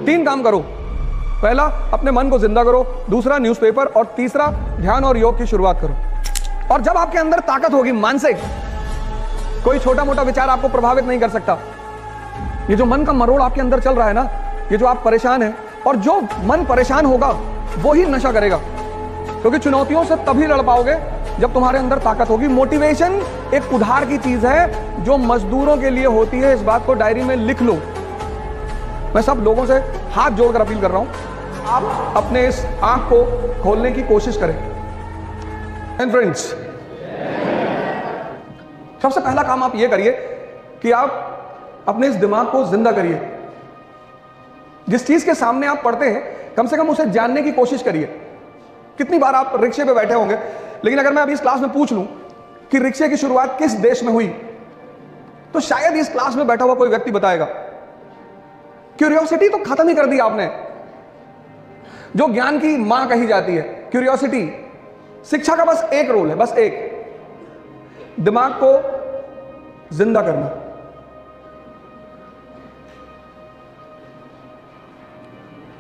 3 काम करो। पहला, अपने मन को जिंदा करो। दूसरा, न्यूज़पेपर। और तीसरा, ध्यान और योग की शुरुआत करो। और जब आपके अंदर ताकत होगी मानसिक, कोई छोटा मोटा विचार आपको प्रभावित नहीं कर सकता। ये जो मन का मरोड़ आपके अंदर चल रहा है ना, ये जो आप परेशान हैं, और जो मन परेशान होगा वो ही नशा करेगा। क्योंकि चुनौतियों से तभी लड़ पाओगे जब तुम्हारे अंदर ताकत होगी। मोटिवेशन एक उधार की चीज है जो मजदूरों के लिए होती है। इस बात को डायरी में लिख लो। मैं सब लोगों से हाथ जोड़कर अपील कर रहा हूं, आप अपने इस आंख को खोलने की कोशिश करें। एंड फ्रेंड्स, सबसे पहला काम आप ये करिए कि आप अपने इस दिमाग को जिंदा करिए। जिस चीज के सामने आप पढ़ते हैं, कम से कम उसे जानने की कोशिश करिए। कितनी बार आप रिक्शे पे बैठे होंगे, लेकिन अगर मैं अभी इस क्लास में पूछ लूं कि रिक्शे की शुरुआत किस देश में हुई, तो शायद इस क्लास में बैठा हुआ कोई व्यक्ति बताएगा। क्यूरियोसिटी तो खत्म ही कर दी आपने, जो ज्ञान की मां कही जाती है। क्यूरियोसिटी, शिक्षा का बस एक रोल है, बस एक, दिमाग को जिंदा करना।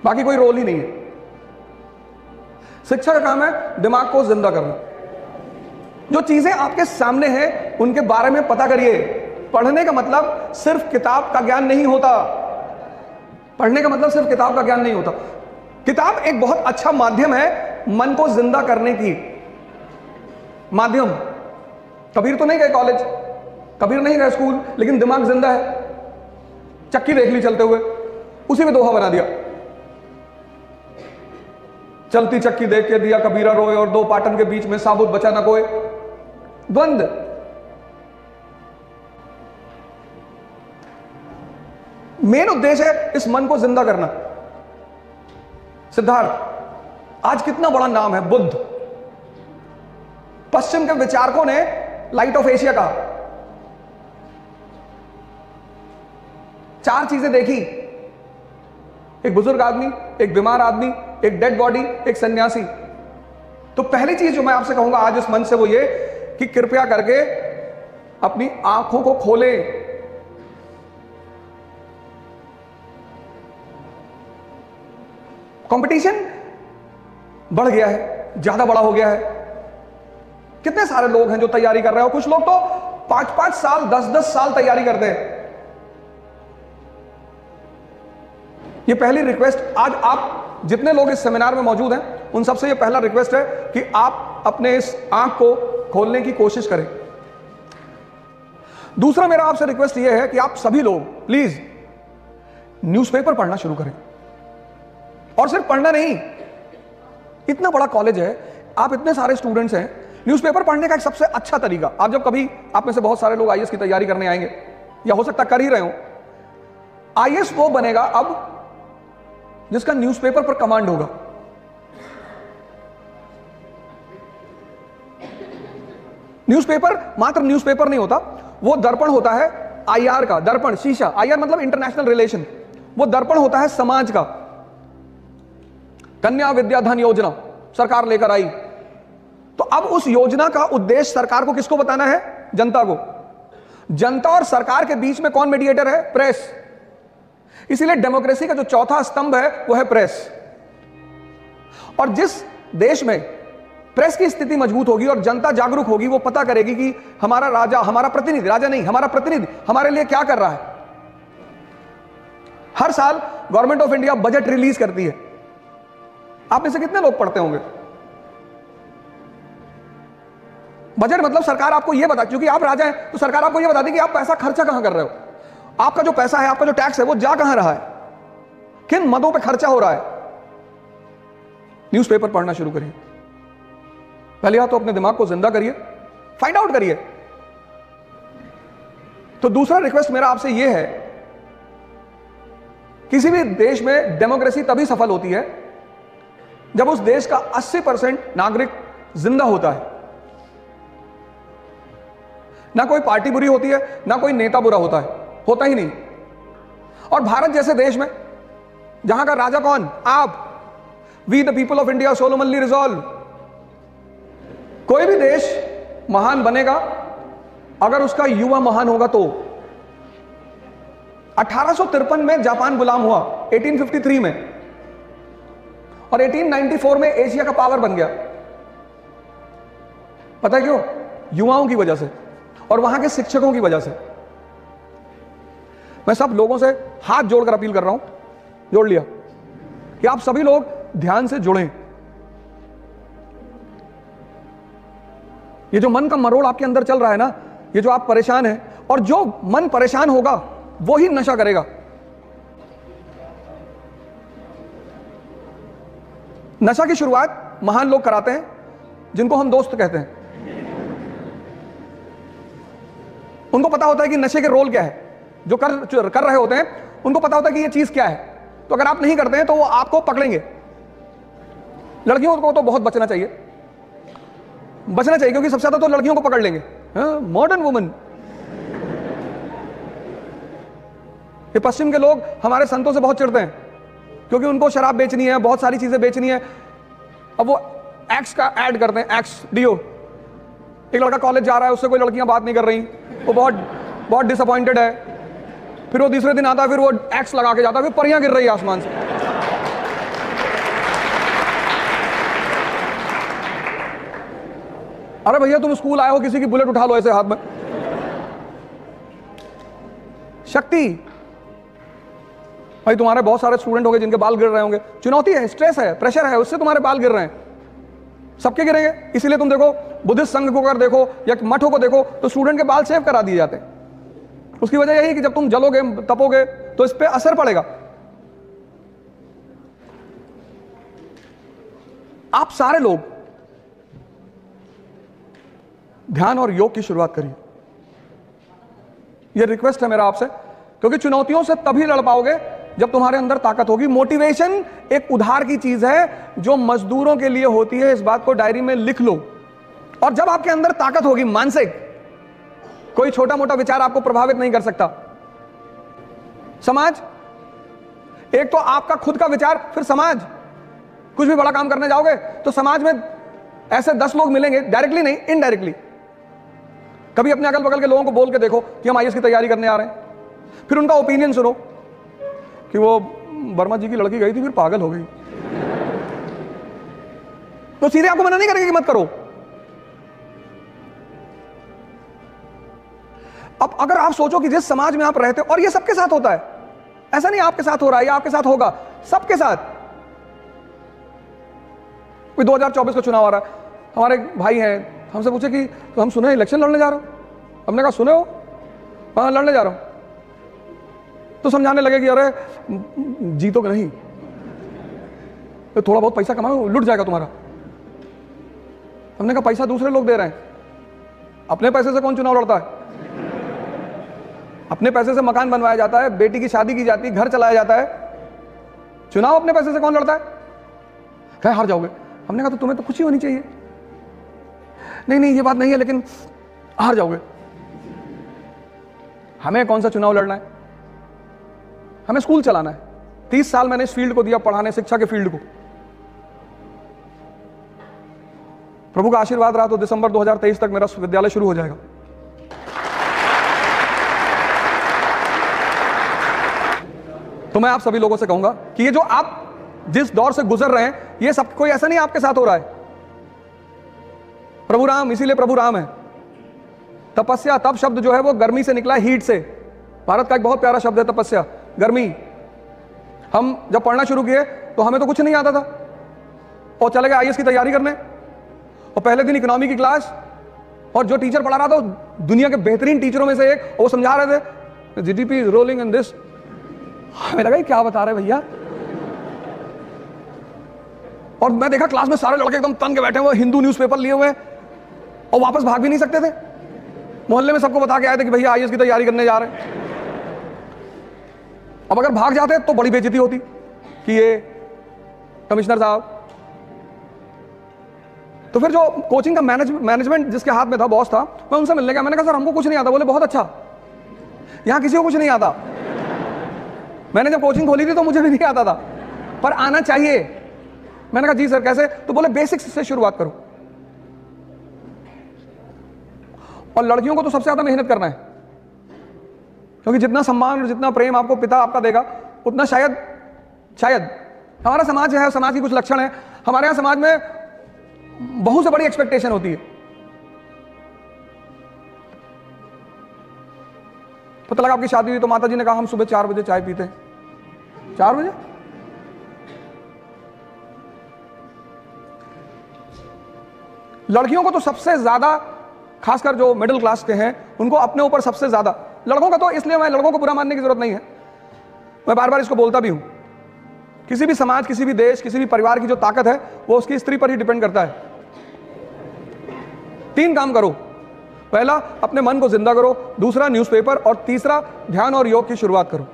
बाकी कोई रोल ही नहीं है। शिक्षा का काम है दिमाग को जिंदा करना। जो चीजें आपके सामने हैं उनके बारे में पता करिए। पढ़ने का मतलब सिर्फ किताब का ज्ञान नहीं होता। पढ़ने का मतलब सिर्फ किताब का ज्ञान नहीं होता। किताब एक बहुत अच्छा माध्यम है मन को जिंदा करने की। माध्यम। कबीर तो नहीं गए कॉलेज, कबीर नहीं गए स्कूल, लेकिन दिमाग जिंदा है। चक्की देख ली चलते हुए, उसी में दोहा बना दिया। चलती चक्की देख के दिया कबीरा रोए, और 2 पाटन के बीच में साबुत बचा न कोई। द्वंद। मेन उद्देश्य है इस मन को जिंदा करना। सिद्धार्थ आज कितना बड़ा नाम है, बुद्ध। पश्चिम के विचारकों ने लाइट ऑफ एशिया कहा। 4 चीजें देखी, एक बुजुर्ग आदमी, एक बीमार आदमी, एक डेड बॉडी, एक सन्यासी। तो पहली चीज जो मैं आपसे कहूंगा आज इस मंच से वो ये कि कृपया करके अपनी आंखों को खोलें। कंपटीशन बढ़ गया है, ज्यादा बड़ा हो गया है। कितने सारे लोग हैं जो तैयारी कर रहे हो। कुछ लोग तो 5-5 साल, 10-10 साल तैयारी करते हैं। ये पहली रिक्वेस्ट, आज आप जितने लोग इस सेमिनार में मौजूद हैं उन सबसे ये पहला रिक्वेस्ट है कि आप अपने इस आंख को खोलने की कोशिश करें। दूसरा मेरा आपसे रिक्वेस्ट ये है कि आप सभी लोग प्लीज न्यूज़पेपर पढ़ना शुरू करें। और सिर्फ पढ़ना नहीं, इतना बड़ा कॉलेज है, आप इतने सारे स्टूडेंट्स हैं, न्यूज़पेपर पढ़ने का एक सबसे अच्छा तरीका, आप जब कभी, आप में से बहुत सारे लोग आईएएस की तैयारी करने आएंगे या हो सकता कर ही रहे हो। आईएएस वो बनेगा अब जिसका न्यूज़पेपर पर कमांड होगा। न्यूज़पेपर मात्र न्यूज़पेपर नहीं होता, वो दर्पण होता है आईआर का। दर्पण, शीशा। आईआर मतलब इंटरनेशनल रिलेशन। वो दर्पण होता है समाज का। कन्या विद्या धन योजना सरकार लेकर आई, तो अब उस योजना का उद्देश्य सरकार को किसको बताना है? जनता को। जनता और सरकार के बीच में कौन मीडिएटर है? प्रेस। इसीलिए डेमोक्रेसी का जो चौथा स्तंभ है वो है प्रेस। और जिस देश में प्रेस की स्थिति मजबूत होगी और जनता जागरूक होगी, वो पता करेगी कि हमारा राजा, हमारा प्रतिनिधि, राजा नहीं, हमारा प्रतिनिधि हमारे लिए क्या कर रहा है। हर साल government of India budget release करती है। आप में से कितने लोग पढ़ते होंगे? बजट मतलब सरकार आपको यह बता, क्योंकि आप राजा हैं तो सरकार आपको यह बताती कि आप पैसा खर्चा कहां कर रहे हो, आपका जो पैसा है, आपका जो टैक्स है वो जा कहां रहा है, किन मदों पे खर्चा हो रहा है। न्यूज़पेपर पढ़ना शुरू करिए। पहले आप तो अपने दिमाग को जिंदा करिए, फाइंड आउट करिए। तो दूसरा रिक्वेस्ट मेरा आपसे यह है, किसी भी देश में डेमोक्रेसी तभी सफल होती है जब उस देश का 80% नागरिक जिंदा होता है। ना कोई पार्टी बुरी होती है, ना कोई नेता बुरा होता है, होता ही नहीं। और भारत जैसे देश में जहां का राजा कौन? आप। We the people of India solemnly resolve. कोई भी देश महान बनेगा अगर उसका युवा महान होगा तो। 1853 में जापान गुलाम हुआ, 1853 में, और 1894 में एशिया का पावर बन गया। पता है क्यों? युवाओं की वजह से और वहां के शिक्षकों की वजह से। मैं सब लोगों से हाथ जोड़कर अपील कर रहा हूं, जोड़ लिया, कि आप सभी लोग ध्यान से जुड़ें। ये जो मन का मरोड़ आपके अंदर चल रहा है ना, ये जो आप परेशान हैं, और जो मन परेशान होगा वो ही नशा करेगा। नशा की शुरुआत महान लोग कराते हैं, जिनको हम दोस्त कहते हैं। उनको पता होता है कि नशे के रोल क्या है, जो कर रहे होते हैं उनको पता होता है कि ये चीज क्या है। तो अगर आप नहीं करते हैं तो वो आपको पकड़ेंगे। लड़कियों को तो बहुत बचना चाहिए, क्योंकि सबसे ज्यादा तो लड़कियों को पकड़ लेंगे। Modern woman. ये पश्चिम के लोग हमारे संतों से बहुत चिढ़ते हैं, क्योंकि उनको शराब बेचनी है, बहुत सारी चीजें बेचनी है। अब वो एक्स का ऐड करते हैं, एक्स डीओ। एक लड़का कॉलेज जा रहा है, उससे कोई लड़कियां बात नहीं कर रही, वो बहुत डिसअपॉइंटेड है। फिर वो दूसरे दिन आता है, फिर वो एक्स लगा के जाता है, फिर परियां गिर रही है आसमान से। अरे भैया तुम स्कूल आए हो, किसी की बुलेट उठा लो ऐसे हाथ में। शक्ति भाई, तुम्हारे बहुत सारे स्टूडेंट होंगे जिनके बाल गिर रहे होंगे। चुनौती है, स्ट्रेस है, प्रेशर है, उससे तुम्हारे बाल गिर रहे हैं। सबके गिरेंगे। इसीलिए तुम देखो, बुद्धिस्ट संघ को अगर देखो या मठों को देखो, तो स्टूडेंट के बाल शेव करा दिए जाते हैं। उसकी वजह यही कि जब तुम जलोगे, तपोगे, तो इस पे असर पड़ेगा। आप सारे लोग ध्यान और योग की शुरुआत करिए। यह रिक्वेस्ट है मेरा आपसे, क्योंकि चुनौतियों से तभी लड़ पाओगे जब तुम्हारे अंदर ताकत होगी। मोटिवेशन एक उधार की चीज है जो मजदूरों के लिए होती है। इस बात को डायरी में लिख लो। और जब आपके अंदर ताकत होगी मानसिक, कोई छोटा मोटा विचार आपको प्रभावित नहीं कर सकता। समाज, एक तो आपका खुद का विचार, फिर समाज। कुछ भी बड़ा काम करने जाओगे तो समाज में ऐसे 10 लोग मिलेंगे, डायरेक्टली नहीं, इनडायरेक्टली। कभी अपने अगल बगल के लोगों को बोल के देखो कि हम आईएएस की तैयारी करने आ रहे हैं, फिर उनका ओपिनियन सुनो कि वो वर्मा जी की लड़की गई थी, फिर पागल हो गई। तो सीधे आपको मना नहीं करेंगे कि मत करो। अब अगर आप सोचो कि जिस समाज में आप रहते हो, और ये सबके साथ होता है, ऐसा नहीं आपके साथ हो रहा है या आपके साथ होगा, सबके साथ। 2024 का चुनाव आ रहा है, हमारे भाई हैं, हमसे पूछे कि तो हम सुने इलेक्शन लड़ने जा रहे हो। हमने कहा सुने हो? हाँ लड़ने जा रहा हूं। तो समझाने लगे कि अरे जीतोगे नहीं, तो थोड़ा बहुत पैसा कमाओ, लुट जाएगा तुम्हारा। हमने कहा पैसा दूसरे लोग दे रहे हैं, अपने पैसे से कौन चुनाव लड़ता है? अपने पैसे से मकान बनवाया जाता है, बेटी की शादी की जाती है, घर चलाया जाता है। चुनाव अपने पैसे से कौन लड़ता है? क्या हार जाओगे? हमने कहा तो तुम्हें तो खुशी होनी चाहिए। नहीं ये बात नहीं है, लेकिन हार जाओगे। हमें कौन सा चुनाव लड़ना है? हमें स्कूल चलाना है। 30 साल मैंने इस फील्ड को दिया, पढ़ाने, शिक्षा के फील्ड को। प्रभु का आशीर्वाद रहा तो दिसंबर 2023 तक मेरा विद्यालय शुरू हो जाएगा। तो मैं आप सभी लोगों से कहूंगा कि ये जो आप जिस दौर से गुजर रहे हैं, ये सब कोई ऐसा नहीं आपके साथ हो रहा है। प्रभु राम, इसीलिए प्रभु राम है। तपस्या, तप शब्द जो है वो गर्मी से निकला है, हीट से। भारत का एक बहुत प्यारा शब्द है तपस्या, गर्मी। हम जब पढ़ना शुरू किए तो हमें तो कुछ नहीं आता था, और चले गए आईएएस की तैयारी करने। और पहले दिन इकोनॉमी की क्लास, और जो टीचर पढ़ा रहा था दुनिया के बेहतरीन टीचरों में से एक, वो समझा रहे थे GDP is rolling in this. हमें लगा क्या बता रहे भैया। और मैं देखा क्लास में सारे लड़के एकदम तन के बैठे हुए, हिंदू न्यूज़पेपर लिए हुए, और वापस भाग भी नहीं सकते थे। मोहल्ले में सबको बता के आए थे कि भैया आईएएस की तैयारी करने जा रहे हैं। अब अगर भाग जाते तो बड़ी बेइज्जती होती कि ये कमिश्नर साहब। तो फिर जो कोचिंग का मैनेजमेंट जिसके हाथ में था, बॉस था, मैं उनसे मिलने गया। मैंने कहा सर हमको कुछ नहीं आता। बोले बहुत अच्छा, यहां किसी को कुछ नहीं आता। मैंने जब कोचिंग खोली थी तो मुझे भी नहीं आता था, पर आना चाहिए। मैंने कहा जी सर कैसे? तो बोले बेसिक्स से शुरुआत करो। और लड़कियों को तो सबसे ज्यादा मेहनत करना है। क्योंकि जितना सम्मान और जितना प्रेम आपको पिता आपका देगा, उतना शायद हमारा समाज है, समाज की कुछ लक्षण है। हमारे यहां समाज में बहू से बड़ी एक्सपेक्टेशन होती है। पता लगा आपकी शादी हुई तो माता जी ने कहा हम सुबह 4 बजे चाय पीते हैं। 4 बजे? लड़कियों को तो सबसे ज्यादा, खासकर जो मिडिल क्लास के हैं, उनको अपने ऊपर सबसे ज्यादा, लड़कों का तो इसलिए मैं लड़कों को बुरा मानने की जरूरत नहीं है, मैं बार बार इसको बोलता भी हूं, किसी भी समाज, किसी भी देश, किसी भी परिवार की जो ताकत है वो उसकी स्त्री पर ही डिपेंड करता है। 3 काम करो। पहला, अपने मन को जिंदा करो। दूसरा, न्यूज़पेपर। और तीसरा, ध्यान और योग की शुरुआत करो।